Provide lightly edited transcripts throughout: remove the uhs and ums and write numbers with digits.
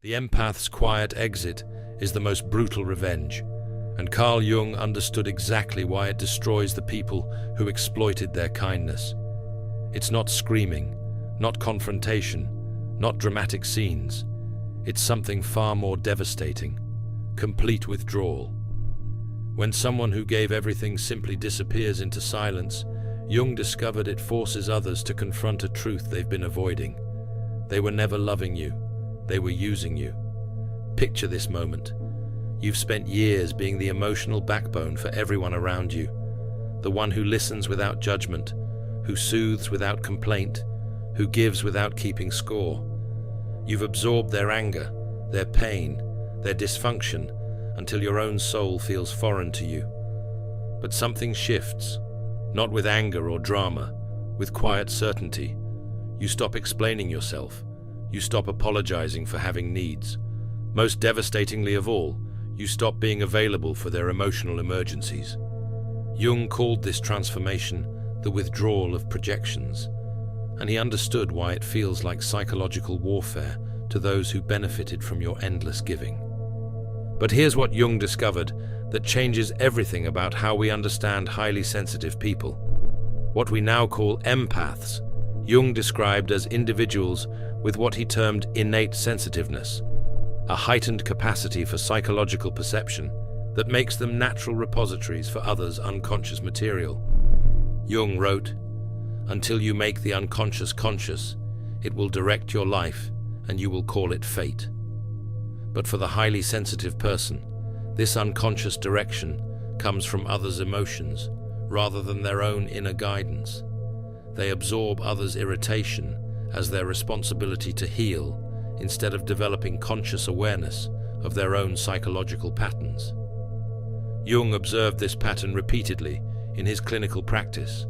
The empath's quiet exit is the most brutal revenge, and Carl Jung understood exactly why it destroys the people who exploited their kindness. It's not screaming, not confrontation, not dramatic scenes. It's something far more devastating: complete withdrawal. When someone who gave everything simply disappears into silence, Jung discovered it forces others to confront a truth they've been avoiding. They were never loving you. They were using you. Picture this moment. You've spent years being the emotional backbone for everyone around you, the one who listens without judgment, who soothes without complaint, who gives without keeping score. You've absorbed their anger, their pain, their dysfunction, until your own soul feels foreign to you. But something shifts, not with anger or drama, with quiet certainty. You stop explaining yourself. You stop apologizing for having needs. Most devastatingly of all, you stop being available for their emotional emergencies. Jung called this transformation the withdrawal of projections, and he understood why it feels like psychological warfare to those who benefited from your endless giving. But here's what Jung discovered that changes everything about how we understand highly sensitive people. What we now call empaths, Jung described as individuals with what he termed innate sensitiveness, a heightened capacity for psychological perception that makes them natural repositories for others' unconscious material. Jung wrote, "Until you make the unconscious conscious, it will direct your life and you will call it fate." But for the highly sensitive person, this unconscious direction comes from others' emotions rather than their own inner guidance. They absorb others' irritation as their responsibility to heal instead of developing conscious awareness of their own psychological patterns. Jung observed this pattern repeatedly in his clinical practice.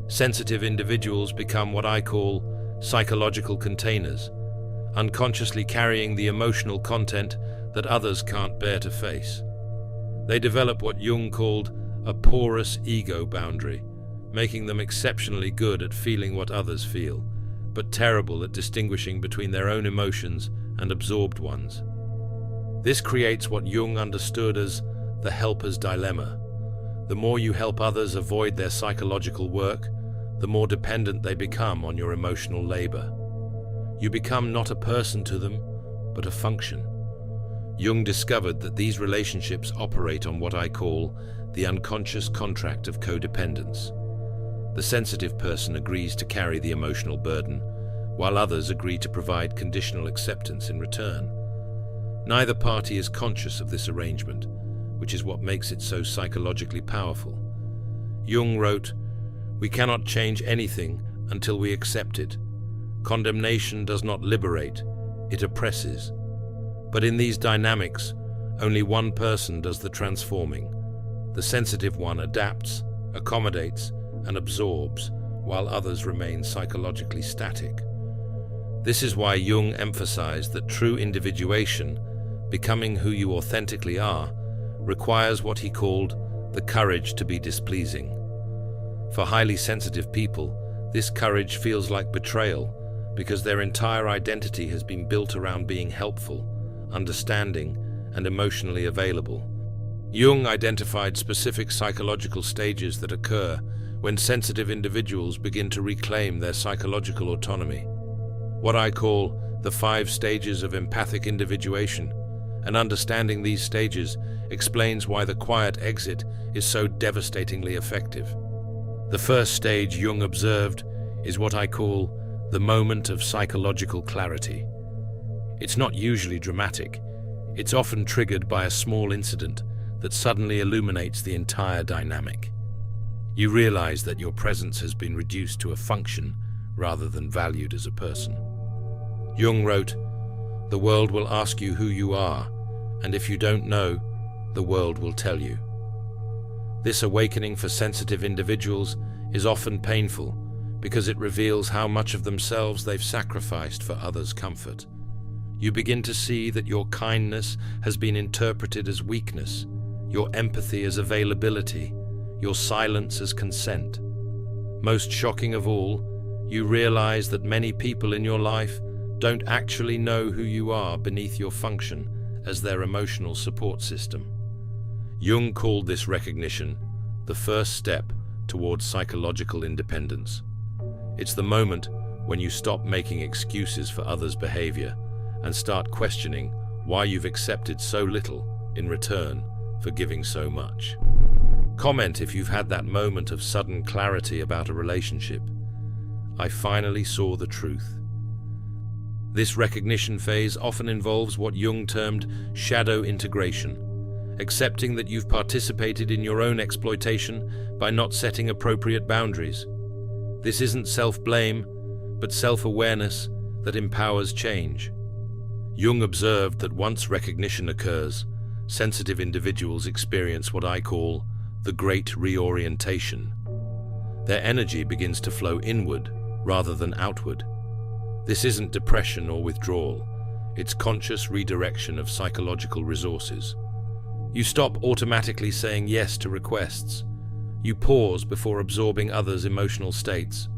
Sensitive individuals become what I call psychological containers, unconsciously carrying the emotional content that others can't bear to face. They develop what Jung called a porous ego boundary, making them exceptionally good at feeling what others feel, but terrible at distinguishing between their own emotions and absorbed ones. This creates what Jung understood as the helper's dilemma. The more you help others avoid their psychological work, the more dependent they become on your emotional labor. You become not a person to them, but a function. Jung discovered that these relationships operate on what I call the unconscious contract of codependence. The sensitive person agrees to carry the emotional burden, while others agree to provide conditional acceptance in return. Neither party is conscious of this arrangement, which is what makes it so psychologically powerful. Jung wrote, "We cannot change anything until we accept it. Condemnation does not liberate, it oppresses. But in these dynamics, only one person does the transforming. The sensitive one adapts, accommodates, and absorbs, while others remain psychologically static." This is why Jung emphasized that true individuation, becoming who you authentically are, requires what he called the courage to be displeasing. For highly sensitive people, this courage feels like betrayal, because their entire identity has been built around being helpful, understanding, and emotionally available. Jung identified specific psychological stages that occur when sensitive individuals begin to reclaim their psychological autonomy. What I call the 5 stages of empathic individuation, and understanding these stages explains why the quiet exit is so devastatingly effective. The first stage Jung observed is what I call the moment of psychological clarity. It's not usually dramatic. It's often triggered by a small incident that suddenly illuminates the entire dynamic. You realize that your presence has been reduced to a function rather than valued as a person. Jung wrote, "The world will ask you who you are, and if you don't know, the world will tell you." This awakening for sensitive individuals is often painful because it reveals how much of themselves they've sacrificed for others' comfort. You begin to see that your kindness has been interpreted as weakness, your empathy as availability, your silence as consent. Most shocking of all, you realize that many people in your life don't actually know who you are beneath your function as their emotional support system. Jung called this recognition the first step towards psychological independence. It's the moment when you stop making excuses for others' behavior and start questioning why you've accepted so little in return for giving so much. Comment if you've had that moment of sudden clarity about a relationship. I finally saw the truth. This recognition phase often involves what Jung termed shadow integration, accepting that you've participated in your own exploitation by not setting appropriate boundaries. This isn't self-blame, but self-awareness that empowers change. Jung observed that once recognition occurs, sensitive individuals experience what I call the great reorientation. Their energy begins to flow inward rather than outward. This isn't depression or withdrawal, it's conscious redirection of psychological resources. You stop automatically saying yes to requests. You pause before absorbing others' emotional states.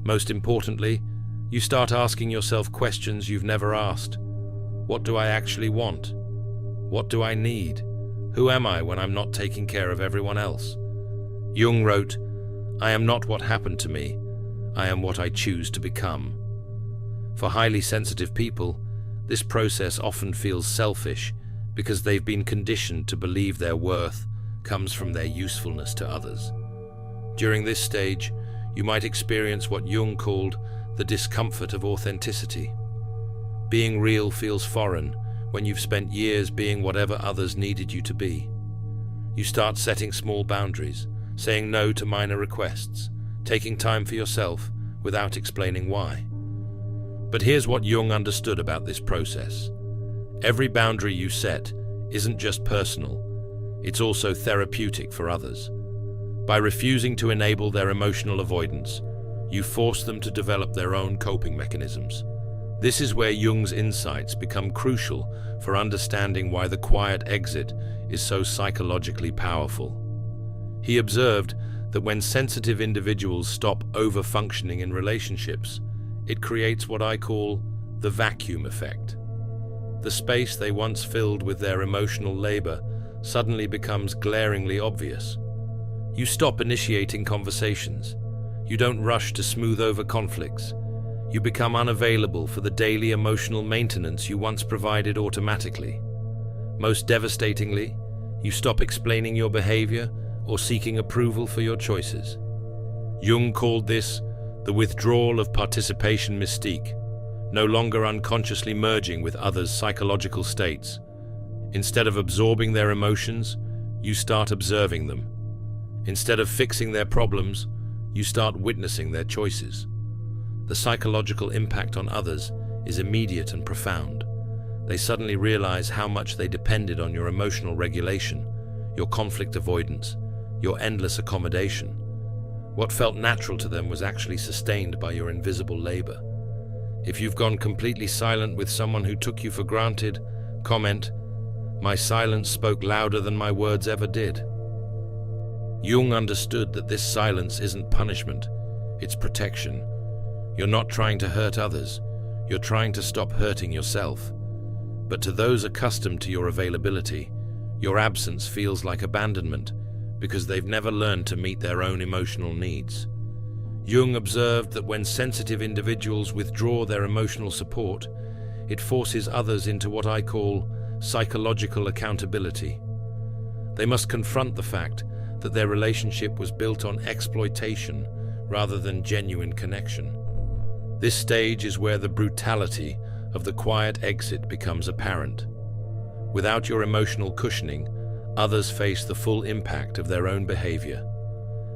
Most importantly, you start asking yourself questions you've never asked. What do I actually want? What do I need? Who am I when I'm not taking care of everyone else? Jung wrote, "I am not what happened to me. I am what I choose to become." For highly sensitive people, this process often feels selfish because they've been conditioned to believe their worth comes from their usefulness to others. During this stage, you might experience what Jung called the discomfort of authenticity. Being real feels foreign when you've spent years being whatever others needed you to be. You start setting small boundaries, saying no to minor requests, taking time for yourself without explaining why. But here's what Jung understood about this process. Every boundary you set isn't just personal, it's also therapeutic for others. By refusing to enable their emotional avoidance, you force them to develop their own coping mechanisms. This is where Jung's insights become crucial for understanding why the quiet exit is so psychologically powerful. He observed that when sensitive individuals stop over-functioning in relationships, it creates what I call the vacuum effect. The space they once filled with their emotional labor suddenly becomes glaringly obvious. You stop initiating conversations. You don't rush to smooth over conflicts. You become unavailable for the daily emotional maintenance you once provided automatically. Most devastatingly, you stop explaining your behavior or seeking approval for your choices. Jung called this the withdrawal of participation mystique, no longer unconsciously merging with others' psychological states. Instead of absorbing their emotions, you start observing them. Instead of fixing their problems, you start witnessing their choices. The psychological impact on others is immediate and profound. They suddenly realize how much they depended on your emotional regulation, your conflict avoidance, your endless accommodation. What felt natural to them was actually sustained by your invisible labor. If you've gone completely silent with someone who took you for granted, comment, "My silence spoke louder than my words ever did." Jung understood that this silence isn't punishment, it's protection. You're not trying to hurt others, you're trying to stop hurting yourself. But to those accustomed to your availability, your absence feels like abandonment because they've never learned to meet their own emotional needs. Jung observed that when sensitive individuals withdraw their emotional support, it forces others into what I call psychological accountability. They must confront the fact that their relationship was built on exploitation rather than genuine connection. This stage is where the brutality of the quiet exit becomes apparent. Without your emotional cushioning, others face the full impact of their own behavior.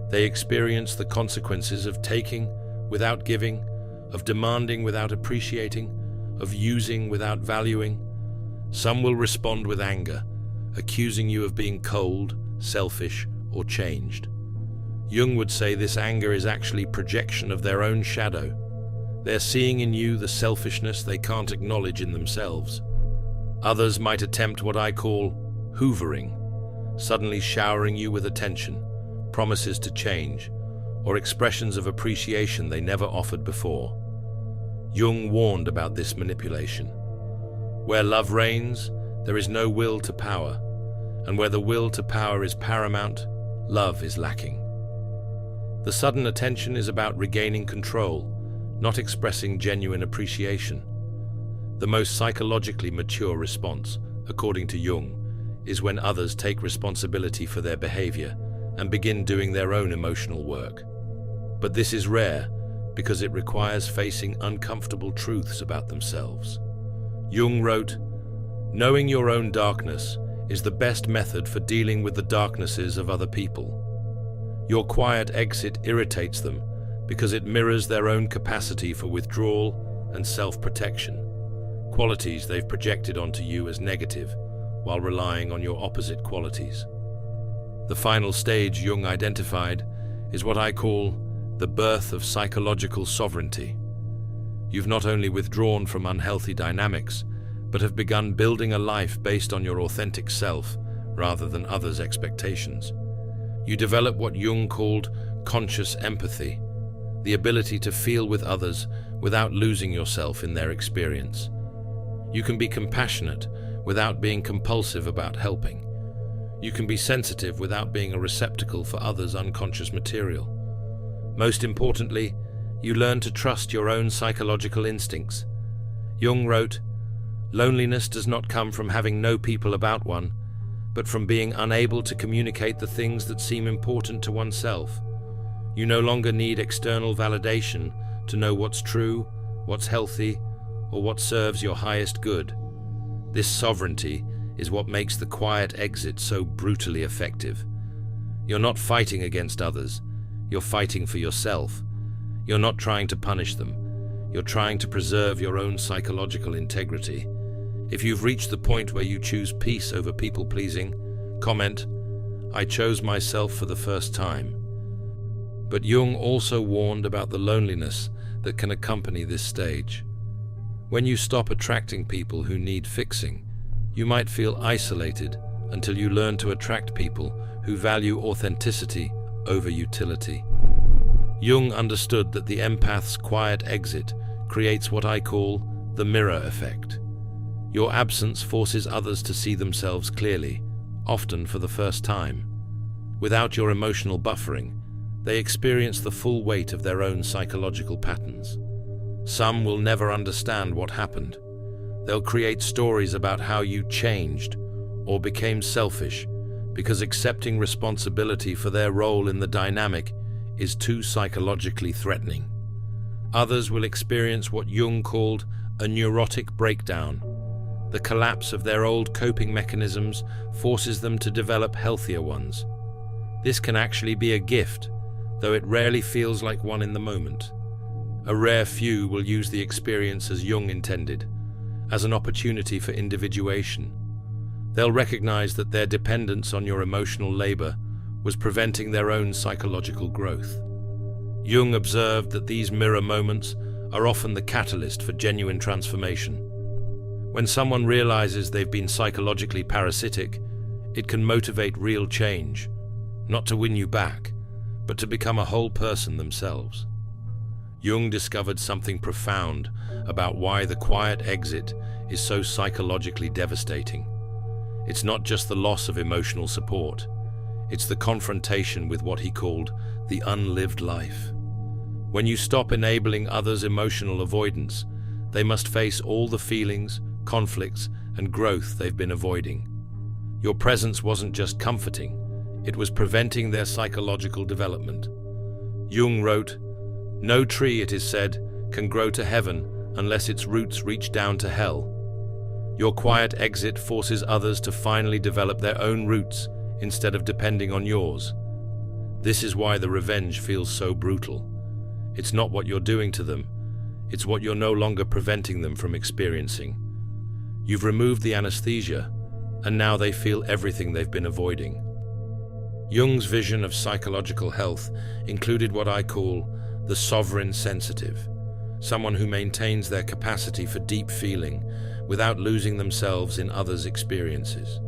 They experience the consequences of taking without giving, of demanding without appreciating, of using without valuing. Some will respond with anger, accusing you of being cold, selfish, or changed. Jung would say this anger is actually projection of their own shadow. They're seeing in you the selfishness they can't acknowledge in themselves. Others might attempt what I call hoovering, suddenly showering you with attention, promises to change, or expressions of appreciation they never offered before. Jung warned about this manipulation. Where love reigns, there is no will to power, and where the will to power is paramount, love is lacking. The sudden attention is about regaining control, not expressing genuine appreciation. The most psychologically mature response, according to Jung, is when others take responsibility for their behavior and begin doing their own emotional work. But this is rare because it requires facing uncomfortable truths about themselves. Jung wrote, "Knowing your own darkness is the best method for dealing with the darknesses of other people. Your quiet exit irritates them because it mirrors their own capacity for withdrawal and self-protection, qualities they've projected onto you as negative while relying on your opposite qualities." The final stage Jung identified is what I call the birth of psychological sovereignty. You've not only withdrawn from unhealthy dynamics, but have begun building a life based on your authentic self rather than others' expectations. You develop what Jung called conscious empathy, the ability to feel with others without losing yourself in their experience. You can be compassionate without being compulsive about helping. You can be sensitive without being a receptacle for others' unconscious material. Most importantly, you learn to trust your own psychological instincts. Jung wrote, "Loneliness does not come from having no people about one, but from being unable to communicate the things that seem important to oneself. You no longer need external validation to know what's true, what's healthy, or what serves your highest good." This sovereignty is what makes the quiet exit so brutally effective. You're not fighting against others, you're fighting for yourself. You're not trying to punish them, you're trying to preserve your own psychological integrity. If you've reached the point where you choose peace over people-pleasing, comment, "I chose myself for the first time." But Jung also warned about the loneliness that can accompany this stage. When you stop attracting people who need fixing, you might feel isolated until you learn to attract people who value authenticity over utility. Jung understood that the empath's quiet exit creates what I call the mirror effect. Your absence forces others to see themselves clearly, often for the first time. Without your emotional buffering, they experience the full weight of their own psychological patterns. Some will never understand what happened. They'll create stories about how you changed or became selfish because accepting responsibility for their role in the dynamic is too psychologically threatening. Others will experience what Jung called a neurotic breakdown. The collapse of their old coping mechanisms forces them to develop healthier ones. This can actually be a gift, though it rarely feels like one in the moment. A rare few will use the experience as Jung intended, as an opportunity for individuation. They'll recognize that their dependence on your emotional labor was preventing their own psychological growth. Jung observed that these mirror moments are often the catalyst for genuine transformation. When someone realizes they've been psychologically parasitic, it can motivate real change, not to win you back, but to become a whole person themselves. Jung discovered something profound about why the quiet exit is so psychologically devastating. It's not just the loss of emotional support, it's the confrontation with what he called the unlived life. When you stop enabling others' emotional avoidance, they must face all the feelings, conflicts, and growth they've been avoiding. Your presence wasn't just comforting, it was preventing their psychological development. Jung wrote, "No tree, it is said, can grow to heaven unless its roots reach down to hell." Your quiet exit forces others to finally develop their own roots instead of depending on yours. This is why the revenge feels so brutal. It's not what you're doing to them, it's what you're no longer preventing them from experiencing. You've removed the anesthesia, and now they feel everything they've been avoiding. Jung's vision of psychological health included what I call the sovereign sensitive, someone who maintains their capacity for deep feeling without losing themselves in others' experiences.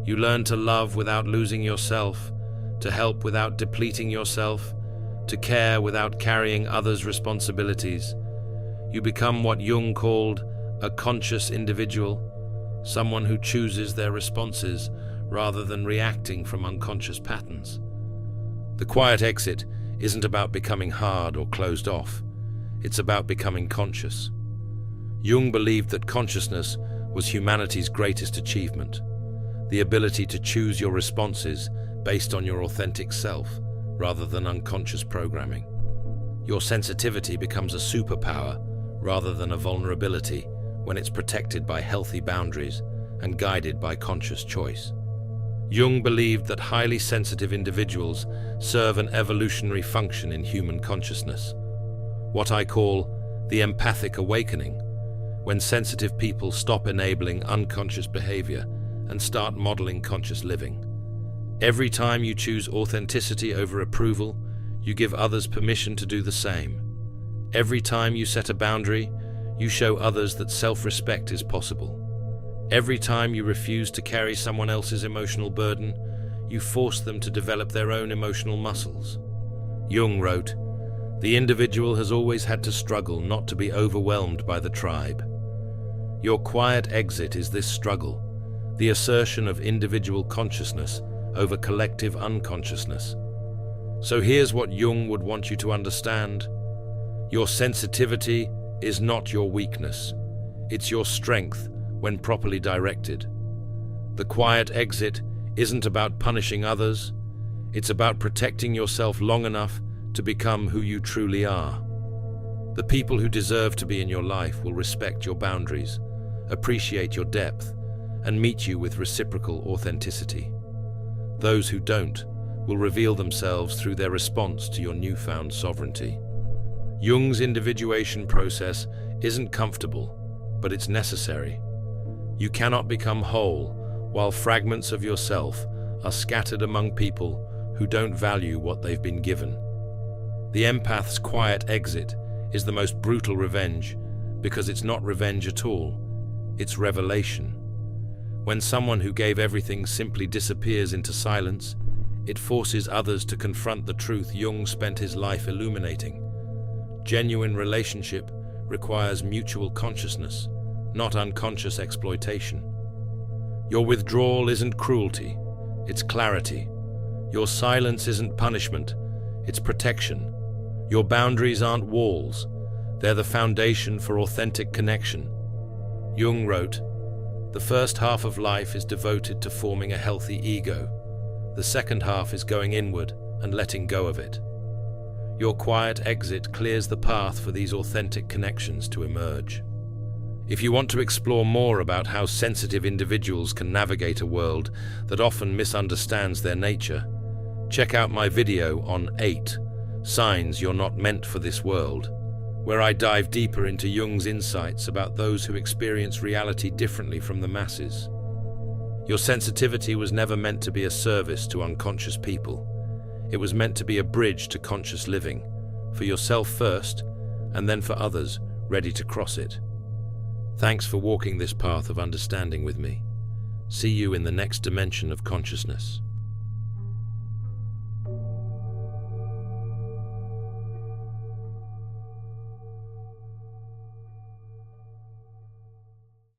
You learn to love without losing yourself, to help without depleting yourself, to care without carrying others' responsibilities. You become what Jung called a conscious individual, someone who chooses their responses rather than reacting from unconscious patterns. The quiet exit isn't about becoming hard or closed off. It's about becoming conscious. Jung believed that consciousness was humanity's greatest achievement, the ability to choose your responses based on your authentic self rather than unconscious programming. Your sensitivity becomes a superpower rather than a vulnerability when it's protected by healthy boundaries and guided by conscious choice. Jung believed that highly sensitive individuals serve an evolutionary function in human consciousness, what I call the empathic awakening, when sensitive people stop enabling unconscious behavior and start modeling conscious living. Every time you choose authenticity over approval, you give others permission to do the same. Every time you set a boundary, you show others that self-respect is possible. Every time you refuse to carry someone else's emotional burden, you force them to develop their own emotional muscles. Jung wrote, "The individual has always had to struggle not to be overwhelmed by the tribe." Your quiet exit is this struggle, the assertion of individual consciousness over collective unconsciousness. So here's what Jung would want you to understand. Your sensitivity is not your weakness. It's your strength when properly directed. The quiet exit isn't about punishing others. It's about protecting yourself long enough to become who you truly are. The people who deserve to be in your life will respect your boundaries, appreciate your depth, and meet you with reciprocal authenticity. Those who don't will reveal themselves through their response to your newfound sovereignty. Jung's individuation process isn't comfortable, but it's necessary. You cannot become whole while fragments of yourself are scattered among people who don't value what they've been given. The empath's quiet exit is the most brutal revenge because it's not revenge at all, it's revelation. When someone who gave everything simply disappears into silence, it forces others to confront the truth Jung spent his life illuminating. Genuine relationship requires mutual consciousness, not unconscious exploitation. Your withdrawal isn't cruelty, it's clarity. Your silence isn't punishment, it's protection. Your boundaries aren't walls, they're the foundation for authentic connection. Jung wrote, "The first half of life is devoted to forming a healthy ego. The second half is going inward and letting go of it." Your quiet exit clears the path for these authentic connections to emerge. If you want to explore more about how sensitive individuals can navigate a world that often misunderstands their nature, check out my video on 8 Signs You're Not Meant for This World, where I dive deeper into Jung's insights about those who experience reality differently from the masses. Your sensitivity was never meant to be a service to unconscious people. It was meant to be a bridge to conscious living, for yourself first, and then for others ready to cross it. Thanks for walking this path of understanding with me. See you in the next dimension of consciousness.